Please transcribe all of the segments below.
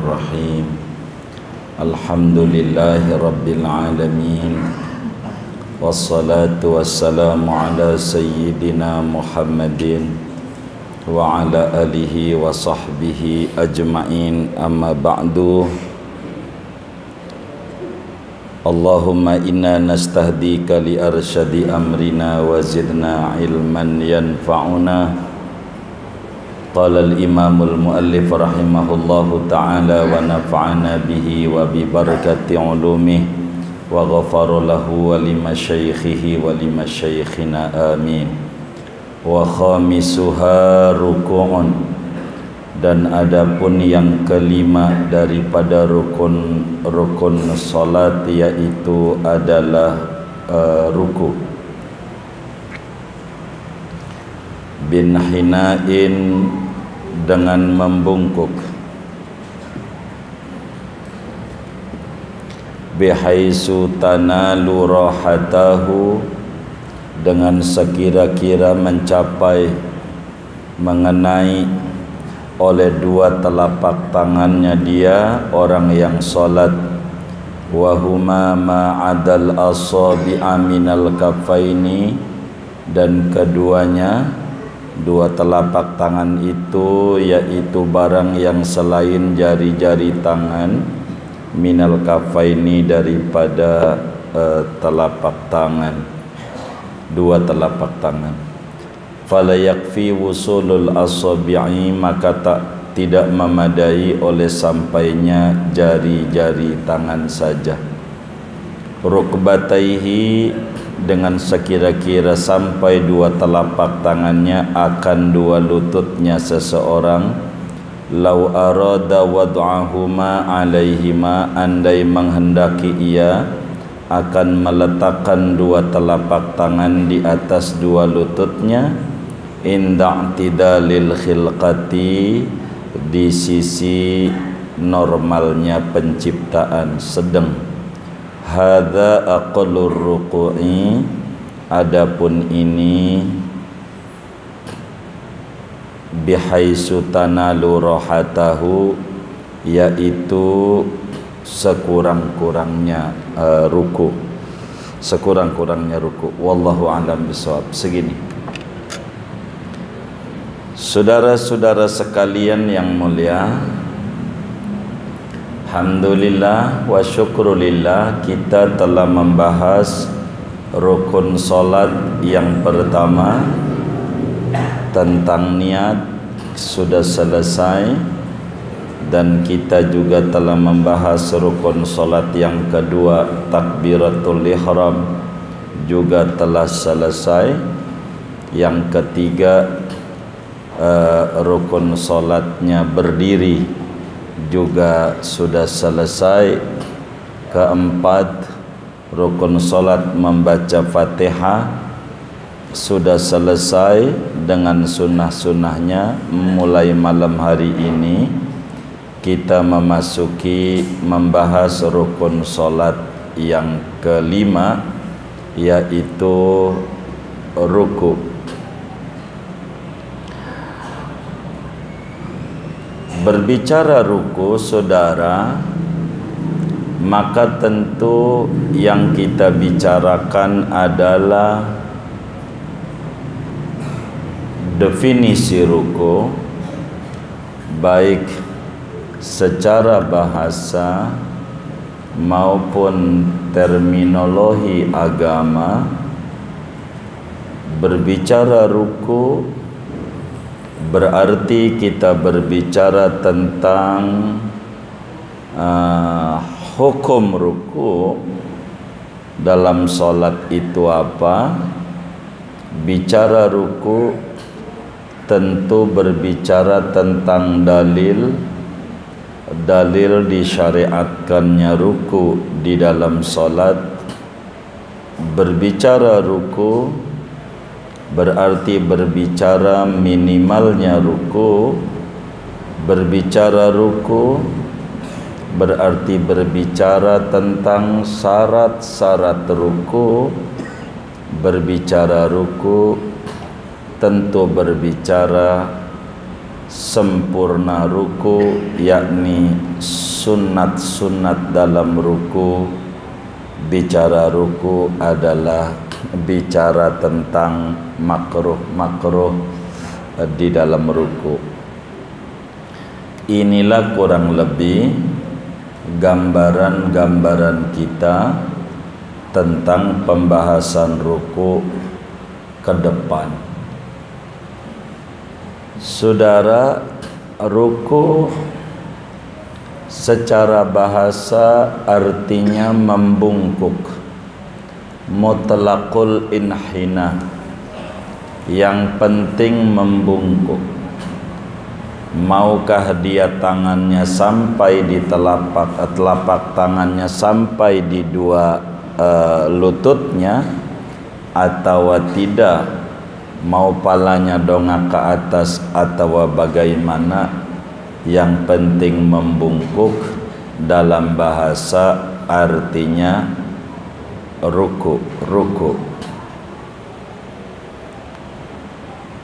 Bismillahirrahmanirrahim. Alhamdulillahi Rabbil Alamin. Wassalatu wassalamu ala Sayyidina Muhammadin wa ala alihi wa sahbihi ajma'in. Amma ba'du. Allahumma inna nastahdika li arsyadi amrina wa zidna ilman yanfa'una. Qala al-imamul muallif rahimahullahu ta'ala wa nafa'ana bihi wa bi barakati ulumih wa ghafara lahu wa limasyaikhihi wa limasyaikhina amin. Wa khamisuha ruku'un, dan adapun yang kelima daripada rukun salat yaitu adalah ruku. Bin hina'in, dengan membungkuk. Bihaisu tanalu rahatahu, dengan sekira-kira mencapai, mengenai oleh dua telapak tangannya dia orang yang solat. Wahuma ma'adal asabi'a minal kafaini, dan keduanya dua telapak tangan itu yaitu barang yang selain jari-jari tangan, minal kafaini, daripada telapak tangan, dua telapak tangan. Fala yakfi wusulul asabi'i, maka tidak memadai oleh sampainya jari-jari tangan saja. Rukbataihi, dengan sekira-kira sampai dua telapak tangannya akan dua lututnya seseorang. Lau arada wad'ahuma alaihima, andai menghendaki ia akan meletakkan dua telapak tangan di atas dua lututnya. Inda'tidalil khilqati, di sisi normalnya penciptaan, sedang. Hadza aqallur ruku'i, adapun ini bihaisu tanalu rahatahu, yaitu sekurang-kurangnya ruku, sekurang-kurangnya ruku. Wallahu a'lam bishawab. Segini, saudara-saudara sekalian yang mulia, alhamdulillah wa syukrulillah, kita telah membahas rukun solat yang pertama tentang niat, sudah selesai. Dan kita juga telah membahas rukun solat yang kedua, takbiratul ihram, juga telah selesai. Yang ketiga, rukun solatnya berdiri, juga sudah selesai. Keempat, rukun solat membaca Fatihah, sudah selesai dengan sunnah-sunnahnya. Mulai malam hari ini kita memasuki membahas rukun solat yang kelima, yaitu ruku. Berbicara ruku, saudara, maka tentu yang kita bicarakan adalah definisi ruku, baik secara bahasa maupun terminologi agama. Berbicara ruku berarti kita berbicara tentang hukum ruku dalam solat itu apa. Bicara ruku tentu berbicara tentang dalil disyariatkannya ruku di dalam solat. Berbicara ruku berarti berbicara minimalnya ruku. Berbicara ruku berarti berbicara tentang syarat-syarat ruku. Berbicara ruku tentu berbicara sempurna ruku, yakni sunat-sunat dalam ruku. Bicara ruku adalah bicara tentang makruh-makruh di dalam ruku. Inilah kurang lebih gambaran-gambaran kita tentang pembahasan ruku ke depan. Saudara, ruku secara bahasa artinya membungkuk, mutlaqul inhina, yang penting membungkuk. Maukah dia tangannya sampai di telapak tangannya sampai di dua lututnya, atau tidak, mau palanya dongak ke atas atau bagaimana, yang penting membungkuk. Dalam bahasa artinya ruku.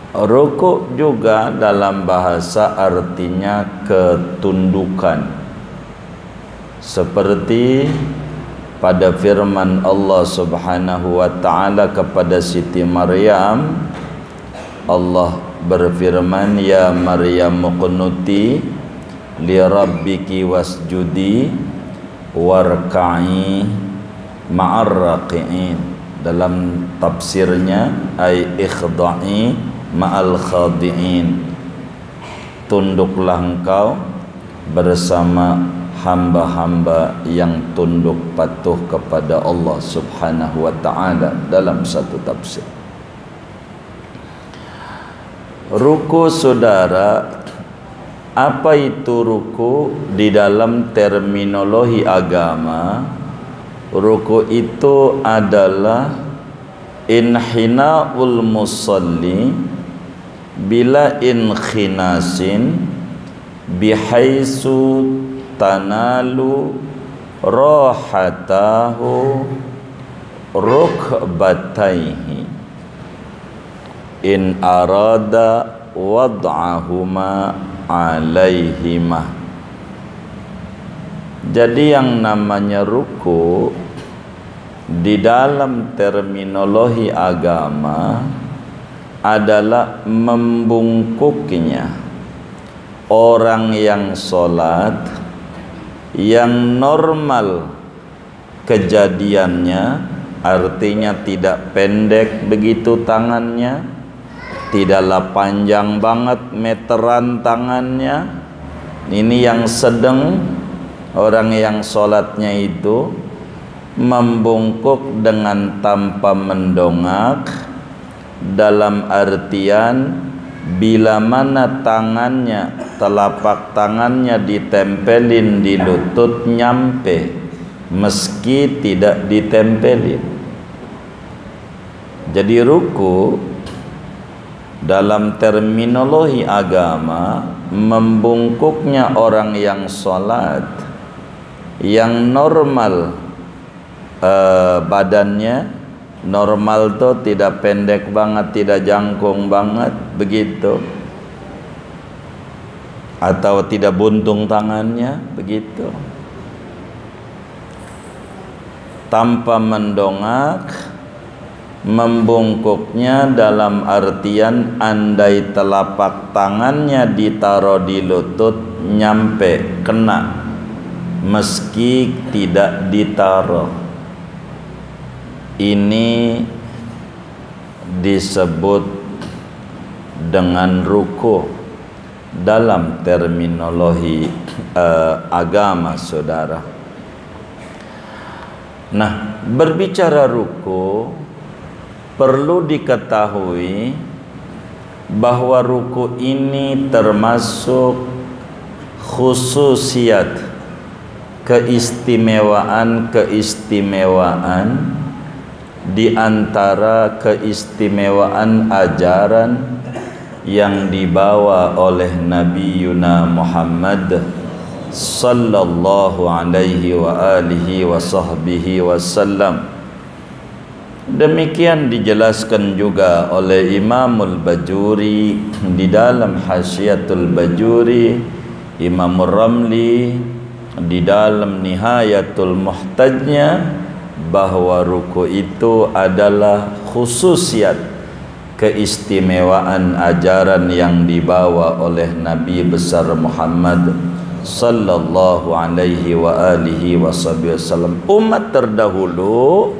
Ruku juga dalam bahasa artinya ketundukan, seperti pada firman Allah Subhanahu wa ta'ala kepada Siti Maryam. Allah berfirman, ya Maryam uqnuti li rabbiki wasjudi warka'i ma'ar raqi'in. Dalam tafsirnya ay ikhda'i ma'al khadi'in, tunduklah engkau bersama hamba-hamba yang tunduk patuh kepada Allah Subhanahu wa ta'ala. Dalam satu tafsir ruku, saudara, apa itu ruku di dalam terminologi agama? Ruku itu adalah inhinaul musalli bila inkhinasin bihaisu tanalu rohatahu rukbataihi in arada wad'ahuma alaihima. Jadi yang namanya ruku di dalam terminologi agama adalah membungkuknya orang yang sholat, yang normal kejadiannya, artinya tidak pendek begitu tangannya, tidaklah panjang banget meteran tangannya. Ini yang sedang, orang yang sholatnya itu membungkuk dengan tanpa mendongak, dalam artian bila mana tangannya, telapak tangannya ditempelin di lutut nyampe, meski tidak ditempelin. Jadi ruku dalam terminologi agama membungkuknya orang yang sholat, yang normal badannya normal tuh, tidak pendek banget, tidak jangkung banget begitu, atau tidak buntung tangannya begitu, tanpa mendongak. Membungkuknya dalam artian andai telapak tangannya ditaruh di lutut nyampe, kena, meski tidak ditaruh. Ini disebut dengan ruku dalam terminologi agama, saudara. Nah, berbicara ruku, perlu diketahui bahwa ruku ini termasuk khususiat, keistimewaan di antara keistimewaan ajaran yang dibawa oleh Nabi Yuna Muhammad sallallahu alaihi wa alihi wa sahbihi wasallam. Demikian dijelaskan juga oleh Imamul Bajuri di dalam Hasyiatul Bajuri, Imamul Ramli di dalam Nihayatul Muhtajnya, bahwa ruku itu adalah khususiat keistimewaan ajaran yang dibawa oleh Nabi besar Muhammad sallallahu alaihi wa alihi wasallam. Umat terdahulu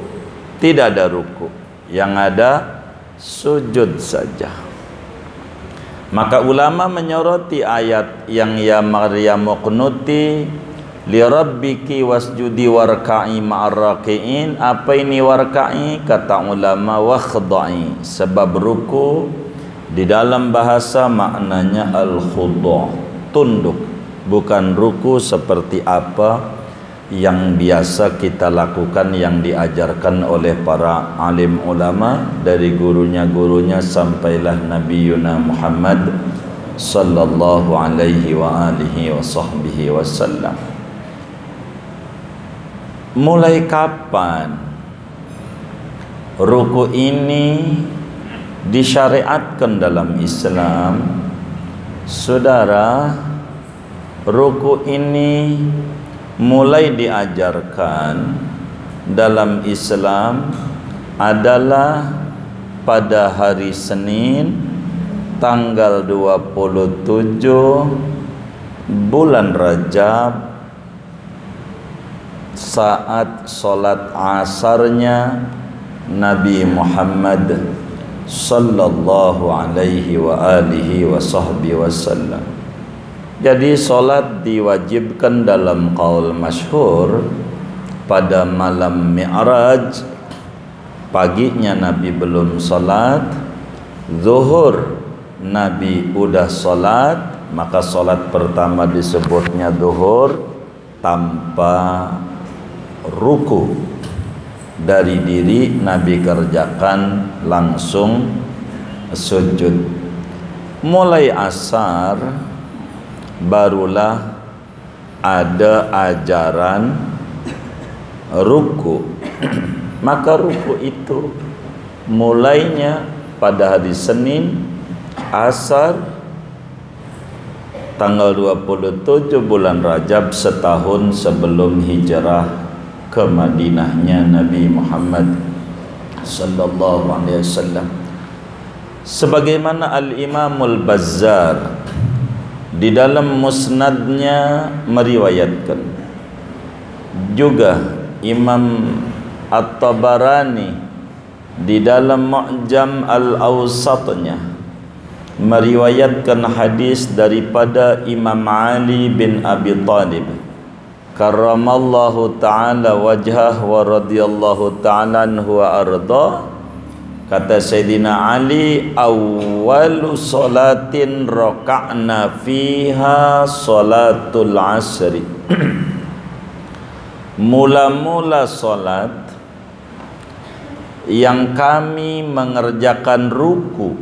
tidak ada ruku, yang ada sujud saja. Maka ulama menyoroti ayat yang ya Maryam qunuti li rabbiki wasjudi warka'i ma'ar raki'in. Apa ini warka'i? Kata ulama, wakhdai. Sebab ruku di dalam bahasa maknanya al-khudu', tunduk. Bukan ruku seperti apa yang biasa kita lakukan, yang diajarkan oleh para alim ulama dari gurunya sampailah Nabi Yuna Muhammad sallallahu alaihi wa alihi wa sahbihi wasallam. Mulai kapan ruku ini disyariatkan dalam Islam? Saudara, ruku ini mulai diajarkan dalam Islam adalah pada hari Senin tanggal 27 bulan Rajab, saat solat asarnya Nabi Muhammad sallallahu alaihi wa alihi wa sahbihi wasallam. Jadi solat diwajibkan dalam qaul masyhur pada malam Mi'raj. Paginya Nabi belum solat, zuhur Nabi udah solat, maka solat pertama disebutnya zuhur tanpa ruku. Dari diri Nabi kerjakan langsung sujud. Mulai asar barulah ada ajaran ruku. Maka ruku itu mulainya pada hari Senin asar tanggal 27 bulan Rajab, setahun sebelum hijrah ke Madinahnya Nabi Muhammad sallallahu alaihi wasallam. Sebagaimana Al-Imamul Bazzar di dalam musnadnya meriwayatkan, juga Imam At-Tabarani di dalam Mu'jam Al-Awsatnya meriwayatkan hadis daripada Imam Ali bin Abi Talib karramallahu ta'ala wajhah wa radiyallahu ta'ala anhu wa arda. Kata Sayyidina Ali, awwalu salatin raka'na fiha salatul asri. Mula-mula salat yang kami mengerjakan ruku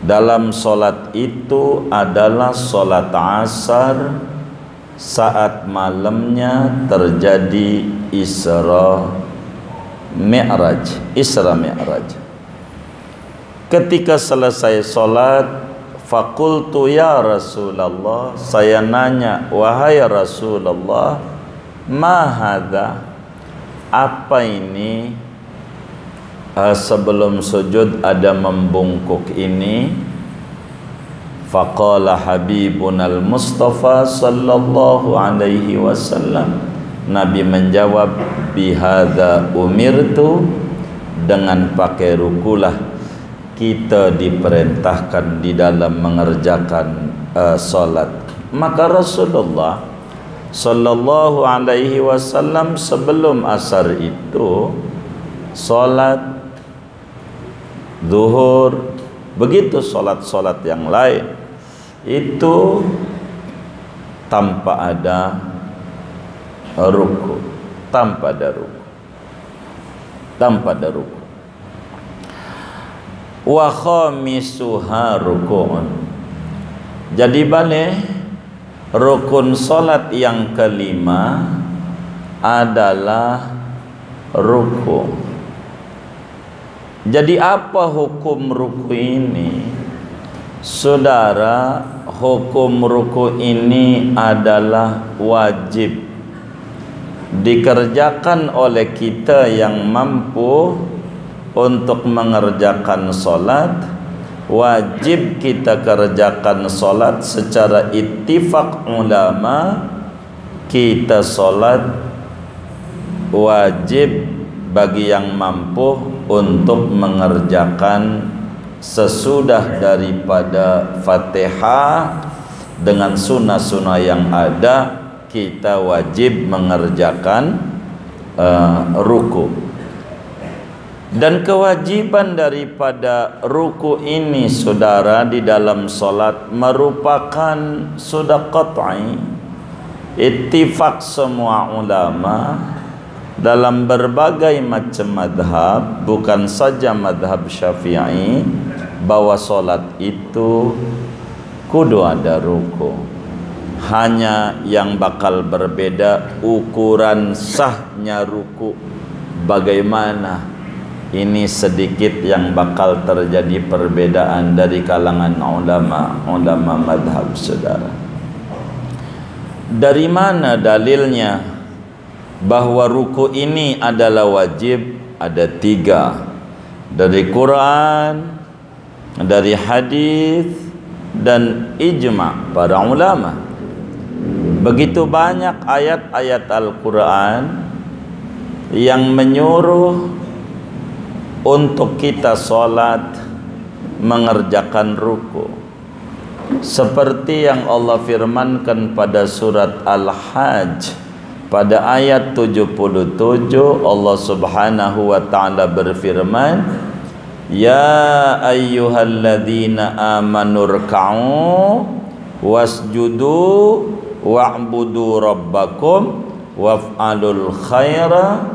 dalam salat itu adalah salat asar, saat malamnya terjadi Isra Mi'raj. Ketika selesai solat, faqultu ya Rasulullah, saya nanya, wahai Rasulullah, ma hadza, apa ini? Sebelum sujud ada membungkuk ini. Faqala Habibunal Mustafa sallallahu alaihi wasallam, Nabi menjawab, bihadza umirtu, dengan pakai rukulah kita diperintahkan di dalam mengerjakan solat. Maka Rasulullah sallallahu alaihi wasallam sebelum asar itu solat zuhur, begitu solat-solat yang lain itu tanpa ada ruku, tanpa ada ruku. Wa khamisuha rukun. Jadi balik rukun solat yang kelima adalah ruku. Jadi apa hukum ruku ini? Saudara, hukum ruku ini adalah wajib dikerjakan oleh kita yang mampu untuk mengerjakan solat. Wajib kita kerjakan solat secara ittifaq ulama. Kita solat wajib bagi yang mampu untuk mengerjakan sesudah daripada Fatihah dengan sunnah-sunnah yang ada. Kita wajib mengerjakan ruku. Dan kewajiban daripada ruku ini, saudara, di dalam solat merupakan sudah qat'i, ittifaq semua ulama dalam berbagai macam madhab, bukan saja madhab Syafi'i, bahwa solat itu kudu ada ruku. Hanya yang bakal berbeda ukuran sahnya ruku bagaimana. Ini sedikit yang bakal terjadi perbedaan dari kalangan ulama madhab, saudara. Dari mana dalilnya bahwa ruku ini adalah wajib? Ada 3. Dari Quran, dari hadis, dan ijma' para ulama. Begitu banyak ayat-ayat Al-Quran yang menyuruh untuk kita solat mengerjakan ruku. Seperti yang Allah firmankan pada surat Al-Hajj pada ayat 77, Allah Subhanahu wa ta'ala berfirman, Ya ayyuhalladzina amanu rka'u wasjudu wa'budu rabbakum waf'alul khaira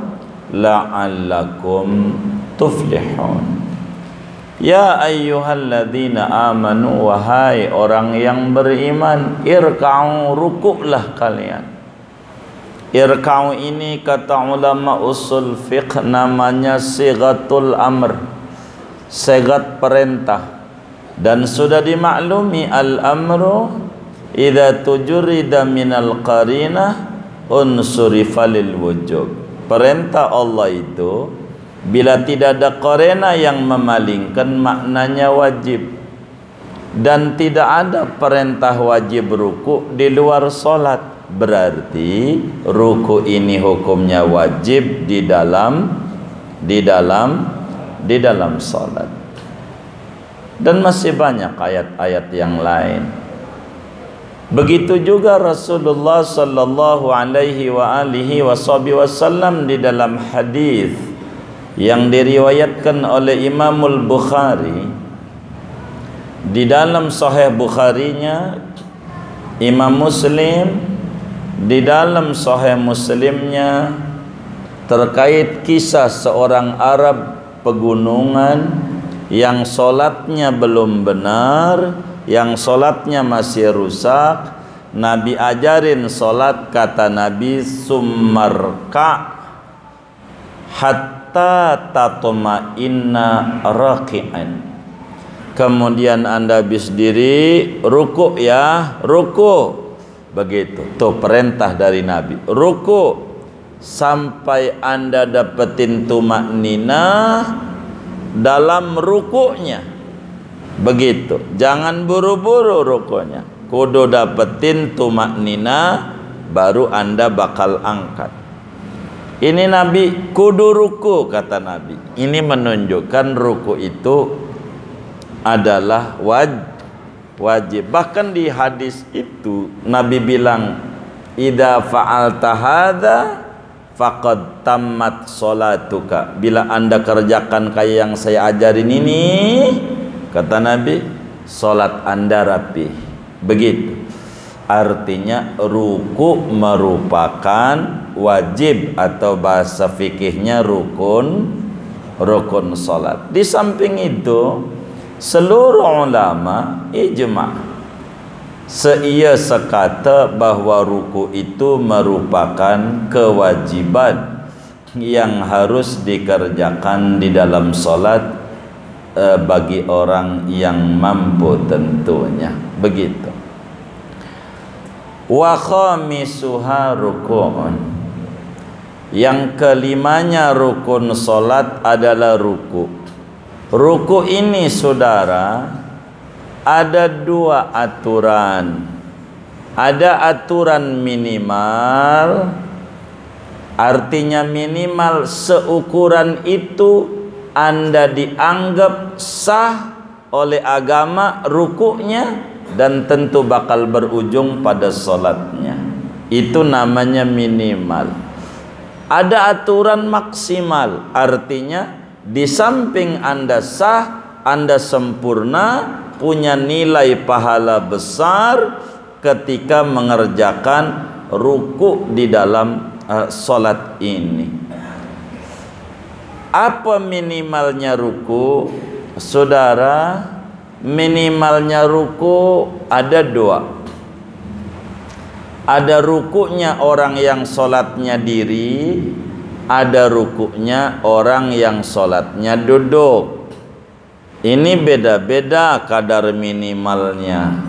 la'allakum tuflihun. Ya ayyuhalladzina amanu, wahai orang yang beriman, irka'u, rukuklah kalian. Irka'u ini kata ulama usul fiqh namanya sighatul amr, sigat perintah. Dan sudah dimaklumi al-amru idza tujrida minal qarinah unsurifa lil wujub. Perintah Allah itu bila tidak ada qarina yang memalingkan, maknanya wajib. Dan tidak ada perintah wajib ruku di luar solat. Berarti ruku ini hukumnya wajib di dalam solat. Dan masih banyak ayat-ayat yang lain. Begitu juga Rasulullah sallallahu alaihi wa alihi wasallam di dalam hadis yang diriwayatkan oleh Imamul Bukhari. Di dalam Sahih Bukharinya, Imam Muslim di dalam Sahih Muslimnya, terkait kisah seorang Arab pegunungan yang solatnya belum benar, yang solatnya masih rusak. Nabi ajarin solat, kata Nabi, summarka hatta tatma'inna raqi'an. Kemudian anda habis diri, ruku ya, ruku. Begitu, tuh perintah dari Nabi, ruku sampai anda dapetin tumakninah dalam rukuknya. Begitu, jangan buru-buru rukunya, kudu dapetin tumakninah baru anda bakal angkat. Ini Nabi kudu ruku, kata Nabi. Ini menunjukkan ruku itu adalah wajib. Bahkan di hadis itu Nabi bilang, idza fa'alta hadza faqad tammat salatuka. Bila anda kerjakan kayak yang saya ajarin ini, kata Nabi, salat anda rapi. Begitu. Artinya ruku merupakan wajib, atau bahasa fikihnya rukun salat. Di samping itu, seluruh ulama ijma' seia sekata bahwa ruku itu merupakan kewajiban yang harus dikerjakan di dalam salat bagi orang yang mampu tentunya. Begitu. Wa khamisuha ruku'un. Yang kelimanya rukun solat adalah ruku. Ruku ini saudara ada dua aturan. Ada aturan minimal, artinya minimal seukuran itu Anda dianggap sah oleh agama rukuknya dan tentu bakal berujung pada solatnya. Itu namanya minimal. Ada aturan maksimal, artinya di samping Anda sah, Anda sempurna, punya nilai pahala besar ketika mengerjakan ruku di dalam solat ini. Apa minimalnya ruku? Saudara, minimalnya ruku ada dua. Ada rukunya orang yang solatnya diri, ada rukunya orang yang solatnya duduk. Ini beda-beda kadar minimalnya.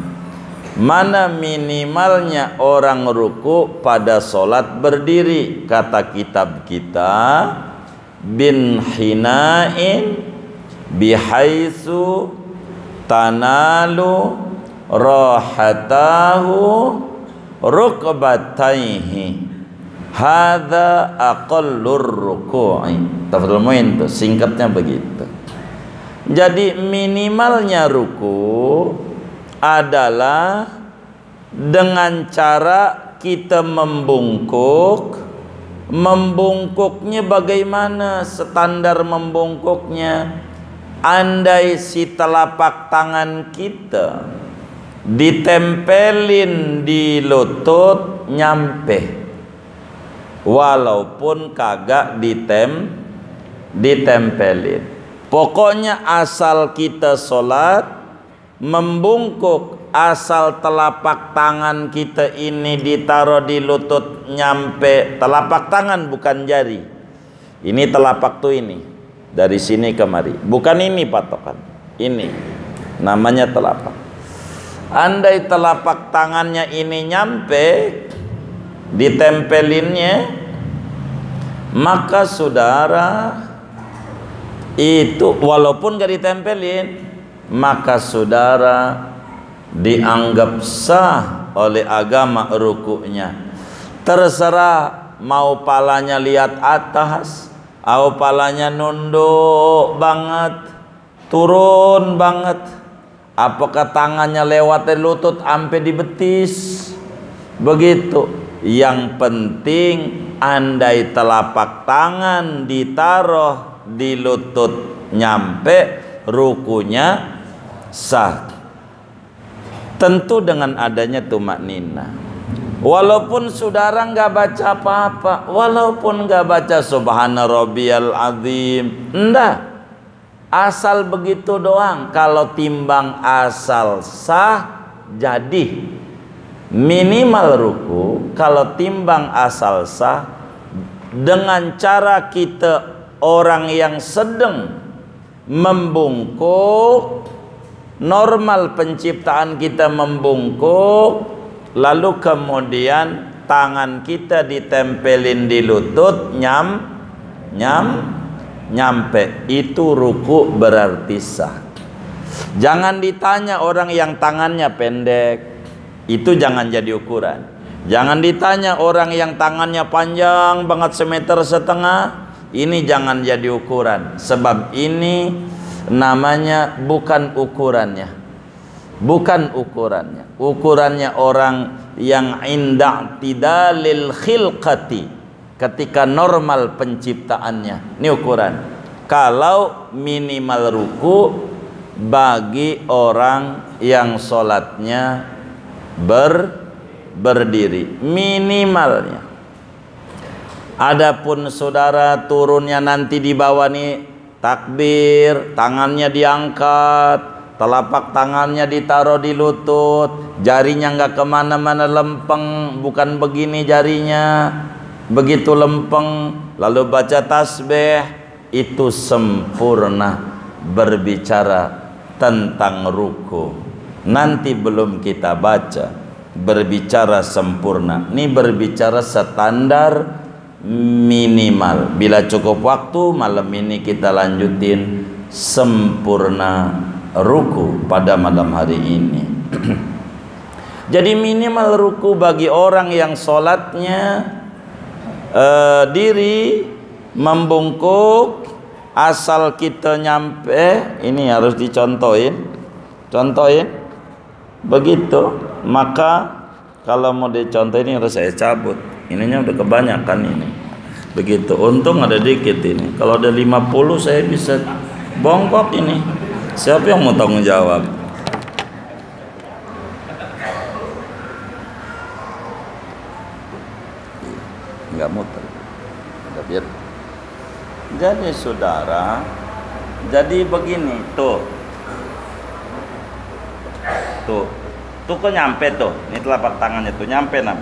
Mana minimalnya orang ruku pada solat berdiri? Kata kitab kita, bin hinain bihaitsu tanalu rahatahu rukbataihi hadza aqallur ruku'i. Tafadhol muin tuh singkatnya begitu. Jadi minimalnya ruku adalah dengan cara kita membungkuk. Membungkuknya bagaimana? Standar membungkuknya, andai si telapak tangan kita ditempelin di lutut nyampe, walaupun kagak ditempelin. Pokoknya asal kita sholat membungkuk, asal telapak tangan kita ini ditaruh di lutut nyampe telapak tangan, bukan jari. Ini telapak tuh ini, dari sini kemari, bukan ini patokan, ini namanya telapak. Andai telapak tangannya ini nyampe ditempelinnya, maka saudara itu walaupun gak ditempelin, maka saudara dianggap sah oleh agama rukuknya. Terserah mau palanya lihat atas, atau palanya nunduk banget, turun banget, apakah tangannya lewat dari lutut sampai di betis, begitu. Yang penting andai telapak tangan ditaruh di lutut nyampe, rukunya sah. Tentu dengan adanya tumaknina. Walaupun saudara nggak baca apa-apa, walaupun nggak baca subhana rabbiyal azim, enggak, asal begitu doang. Kalau timbang asal sah, jadi minimal ruku. Kalau timbang asal sah, dengan cara kita orang yang sedang membungkuk, normal penciptaan kita membungkuk, lalu kemudian tangan kita ditempelin di lutut nyampe, itu ruku berarti sah. Jangan ditanya orang yang tangannya pendek, itu jangan jadi ukuran. Jangan ditanya orang yang tangannya panjang banget 1,5 meter, ini jangan jadi ukuran. Sebab ini namanya bukan ukurannya, bukan ukurannya. Ukurannya orang yang inda tidalil khilqati, ketika normal penciptaannya. Ini ukuran. Kalau minimal ruku bagi orang yang sholatnya berdiri, minimalnya. Adapun saudara turunnya nanti di bawah nih takbir, tangannya diangkat, telapak tangannya ditaruh di lutut, jarinya nggak kemana-mana, lempeng, bukan begini jarinya, begitu lempeng, lalu baca tasbih, itu sempurna. berbicara tentang ruku. Nanti belum kita baca berbicara sempurna. Ini berbicara standar minimal. Bila cukup waktu malam ini kita lanjutin sempurna ruku pada malam hari ini. Jadi minimal ruku bagi orang yang sholatnya diri membungkuk, asal kita nyampe, ini harus contohin begitu. Maka kalau mau dicontohin harus saya cabut, ininya udah kebanyakan ini. Begitu, untung ada dikit ini. Kalau ada 50 saya bisa bongkok ini. Siapa yang mau tanggung jawab? Enggak muter. Enggak biar. Jadi saudara, jadi begini tuh kok nyampe tuh. Ini telapak tangannya tuh nyampe nam.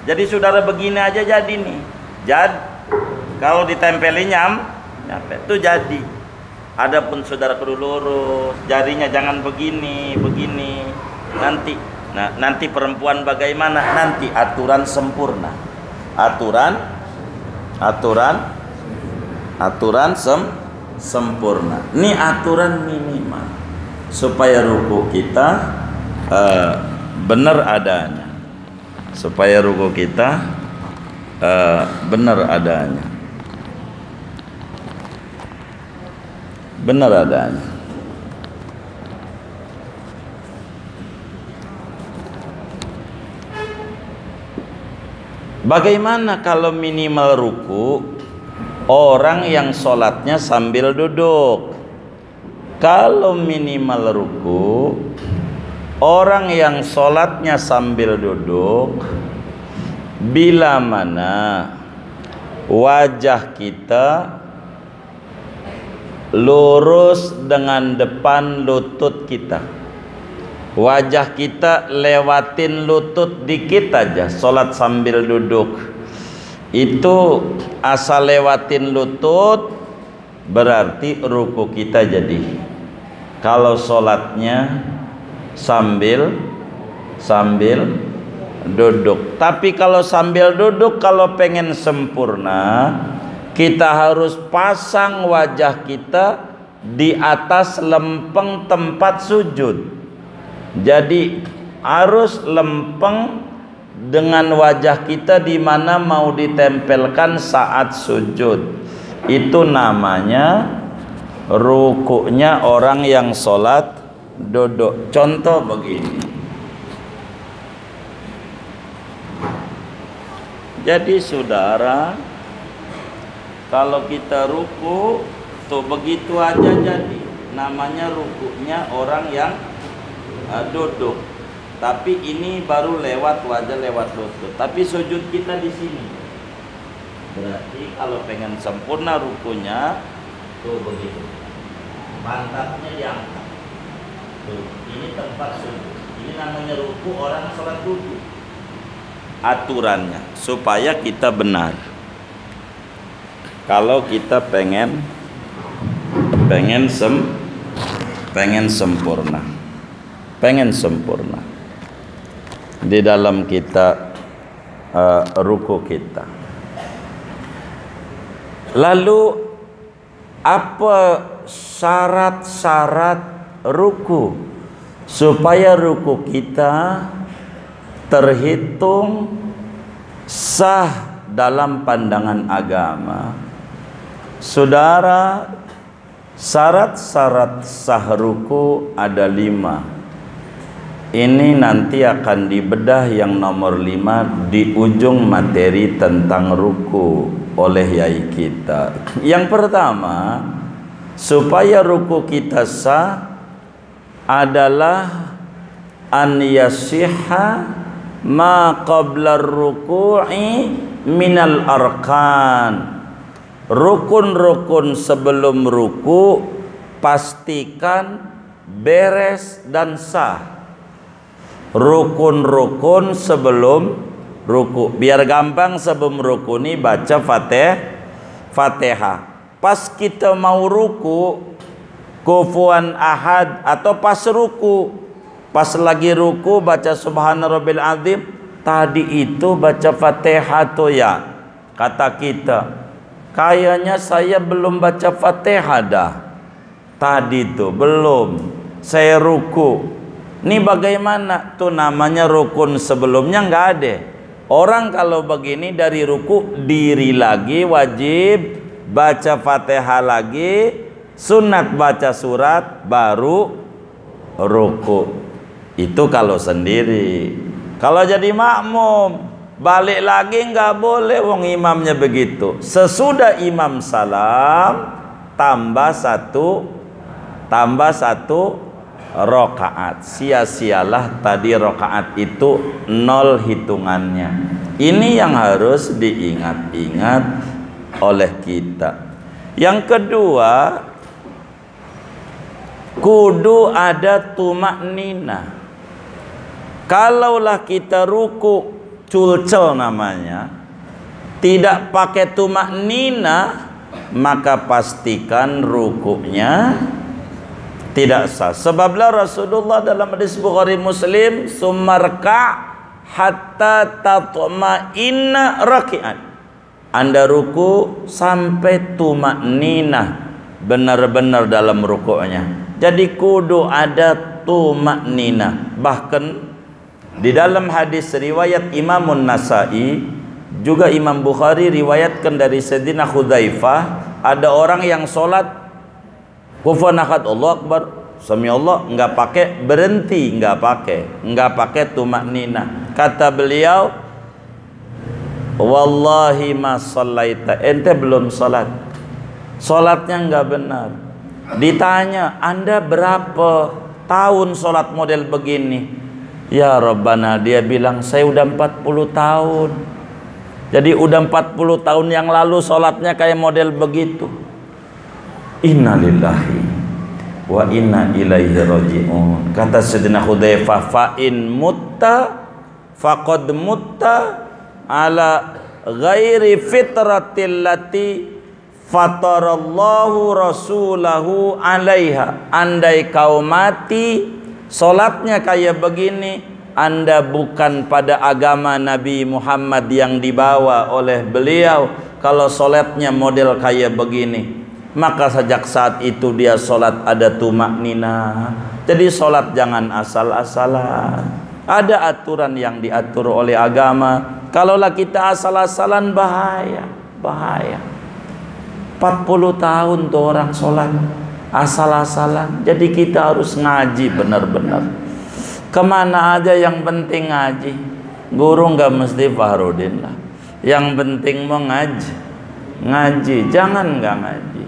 Jadi saudara begini aja jadi nih. Jadi kalau ditempelin nyampe tuh jadi. Adapun saudara kudu lurus, jarinya jangan begini. Nanti perempuan bagaimana? Nanti aturan sempurna. Aturan sempurna. Ini aturan minimal supaya ruku kita benar adanya. Supaya ruku kita benar adanya. Benar adanya. Bagaimana kalau minimal ruku orang yang sholatnya sambil duduk? Kalau minimal ruku orang yang sholatnya sambil duduk, bila mana wajah kita lurus dengan depan lutut kita, wajah kita lewatin lutut dikit aja, sholat sambil duduk itu asal lewatin lutut berarti ruku kita jadi. Kalau sholatnya sambil duduk. Tapi kalau sambil duduk, kalau pengen sempurna, kita harus pasang wajah kita di atas lempeng tempat sujud. Jadi harus lempeng dengan wajah kita di mana mau ditempelkan saat sujud. Itu namanya rukuknya orang yang sholat duduk. Contoh begini. Jadi saudara, kalau kita ruku tuh begitu aja jadi. Namanya rukuknya orang yang duduk. Tapi ini baru lewat wajah, lewat lutut. Tapi sujud kita di sini. Berarti kalau pengen sempurna rukunya tuh begitu. Pantatnya diangkat. Tuh, ini tempat sujud. Ini namanya ruku orang sholat duduk. Aturannya supaya kita benar. Kalau kita pengen sempurna di dalam kita ruku kita. Lalu apa syarat-syarat ruku supaya ruku kita terhitung sah dalam pandangan agama? Saudara, syarat-syarat sah ruku ada 5. Ini nanti akan dibedah yang nomor 5 di ujung materi tentang ruku oleh yai kita. Yang pertama, supaya ruku kita sah adalah an yasihha ma qabla ruku'i minal arkan. Rukun-rukun sebelum ruku pastikan beres dan sah. Rukun-rukun sebelum ruku, biar gampang sebelum ruku nih baca Fatihah. Pas kita mau ruku kufuwan ahad, atau pas ruku, pas lagi ruku baca subhana rabbil azim, tadi itu baca Fatihah tuh ya. Kata kita, kayaknya saya belum baca Fatihah dah. Tadi tuh belum, saya ruku. Ini bagaimana? Tuh namanya rukun sebelumnya nggak ada. Orang kalau begini dari ruku diri lagi wajib, baca Fatihah lagi, sunat baca surat, baru ruku. Itu kalau sendiri. Kalau jadi makmum, balik lagi nggak boleh, wong imamnya begitu. Sesudah imam salam tambah satu rokaat. Sia-sialah tadi rokaat itu, nol hitungannya. Ini yang harus diingat-ingat oleh kita. Yang kedua, kudu ada tumak nina. Kalaulah kita ruku culcel namanya, tidak pakai tumak nina, maka pastikan rukuknya tidak sah. Sebablah Rasulullah dalam hadis Bukhari Muslim, sumarka hatta tatma'inna raki'an. Anda ruku sampai tumakninah, benar-benar dalam rukuknya. Jadi kudu ada tumakninah. Bahkan di dalam hadis riwayat Imamun Nasai, juga Imam Bukhari riwayatkan dari Sayyidina Hudzaifah, ada orang yang sholat kufuwan ahad, Allah Akbar, sami Allah, nggak pakai berhenti, nggak pakai tumakninah. Kata beliau, wallahi ma shallaita, ente belum sholat, sholatnya nggak benar. Ditanya, anda berapa tahun sholat model begini? Ya Rabbana, dia bilang saya udah 40 tahun. Jadi udah 40 tahun yang lalu sholatnya kayak model begitu. Inna lillahi wa inna ilaihi raji'un. Kata Sayyidina Hudzaifah, fa in mutta faqad mutta ala ghairi fitratil lati fatarallahu rasulahu alaiha. Andai kau mati solatnya kayak begini, Anda bukan pada agama Nabi Muhammad yang dibawa oleh beliau. Kalau solatnya model kayak begini, maka sejak saat itu dia sholat ada tumak nina. Jadi sholat jangan asal-asalan. Ada aturan yang diatur oleh agama. Kalaulah kita asal-asalan, bahaya. 40 tahun tuh orang sholat asal-asalan. Jadi kita harus ngaji benar-benar. Kemana aja yang penting ngaji. Guru nggak mesti Fahrudin lah. Yang penting mau ngaji, jangan nggak ngaji.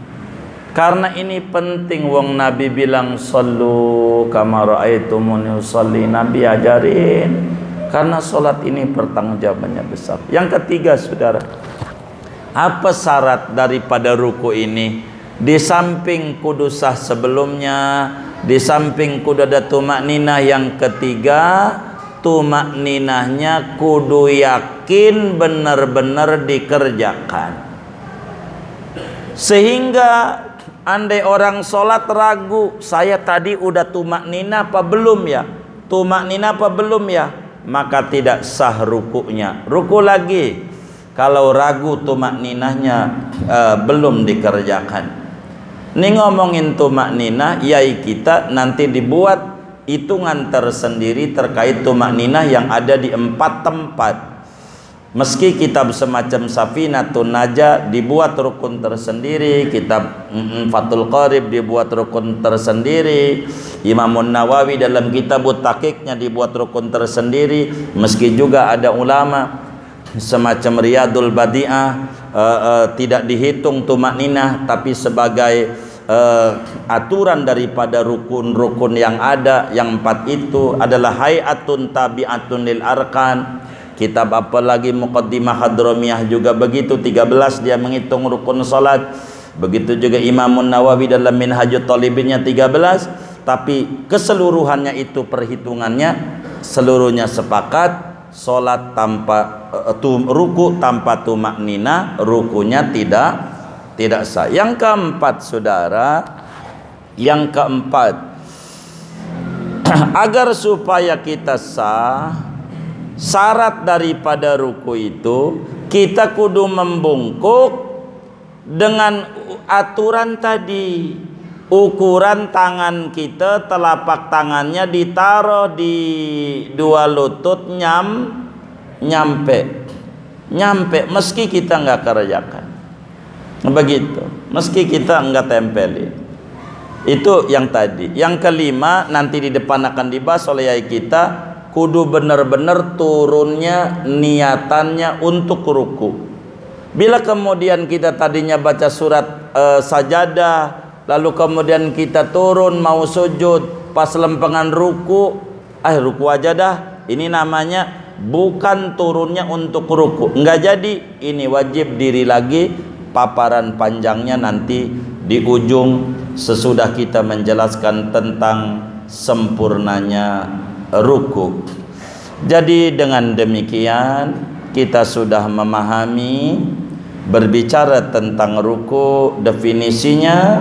Karena ini penting, wong Nabi bilang sallu kama raaitumuni usolli, Nabi ajarin. Karena sholat ini pertanggungjawabannya besar. Yang ketiga, saudara, apa syarat daripada ruku ini? Di samping kudu sah sebelumnya, di samping kudu ada tumakninah, yang ketiga tumakninahnya kudu yakin benar-benar dikerjakan. Sehingga andai orang sholat ragu, saya tadi udah tumakninah apa belum ya, maka tidak sah rukuknya. Ruku lagi kalau ragu tumakninahnya belum dikerjakan. Ini ngomongin tumakninah, yai kita nanti dibuat hitungan tersendiri terkait tumakninah yang ada di 4 tempat. Meski kitab semacam Safinatun Najah dibuat rukun tersendiri, kitab Fathul Qarib dibuat rukun tersendiri, Imamun Nawawi dalam kitab Taqiqnya dibuat rukun tersendiri. Meski juga ada ulama semacam Riyadul Badi'ah tidak dihitung tumakninah, tapi sebagai aturan daripada rukun-rukun yang ada, yang 4 itu adalah hayatun tabi'atun lil arkan. Kitab apa lagi, Muqaddimah Hadramiyah juga begitu, 13 dia menghitung rukun salat. Begitu juga Imamun Nawawi dalam Minhajut Talibinnya 13. Tapi keseluruhannya itu perhitungannya seluruhnya sepakat salat tanpa ruku tanpa tumakninah, rukunya tidak sah. Yang keempat, saudara, Yang keempat, agar supaya kita sah, syarat daripada ruku itu kita kudu membungkuk dengan aturan tadi. Ukuran tangan kita, telapak tangannya ditaruh di dua lutut nyampe meski kita nggak kerjakan begitu, meski kita nggak tempelin. Itu yang tadi. Yang kelima, nanti di depan akan dibahas oleh yai kita, kudu benar-benar turunnya niatannya untuk ruku. Bila kemudian kita tadinya baca surat sajadah, lalu kemudian kita turun mau sujud, pas lempengan ruku, ruku aja dah, ini namanya bukan turunnya untuk ruku, enggak jadi. Ini wajib diri lagi, paparan panjangnya nanti di ujung sesudah kita menjelaskan tentang sempurnanya ruku. Jadi dengan demikian kita sudah memahami, berbicara tentang ruku, definisinya,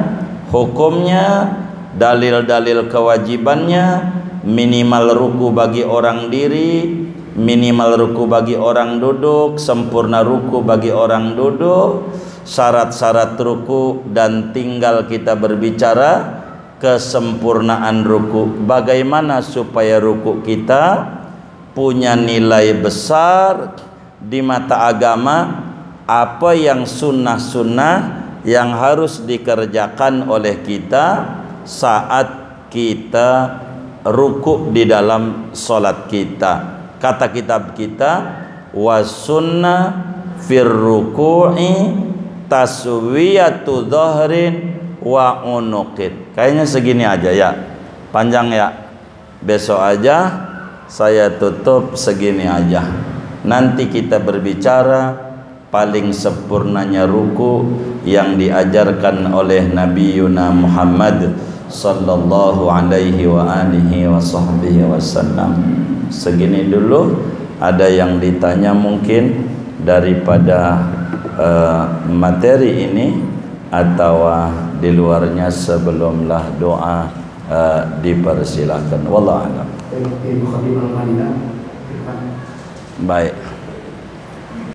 hukumnya, dalil-dalil kewajibannya, minimal ruku bagi orang diri, minimal ruku bagi orang duduk, sempurna ruku bagi orang duduk, syarat-syarat ruku, dan tinggal kita berbicara kesempurnaan ruku. Bagaimana supaya ruku kita punya nilai besar di mata agama, apa yang sunnah-sunnah yang harus dikerjakan oleh kita saat kita ruku di dalam solat kita. Kata kitab kita, wasunnah fir ruku'i taswiyatu dhahrin wa unuqin. Kayaknya segini aja ya, panjang ya. Besok aja saya tutup segini aja. Nanti kita berbicara paling sempurnanya ruku yang diajarkan oleh Nabi Yuna Muhammad sallallahu alaihi wa alihi wa sahbihi wasallam. Segini dulu. Ada yang ditanya mungkin daripada materi ini, atau di luarnya sebelumlah doa dipersilakan. Wallahu a'lam. Baik.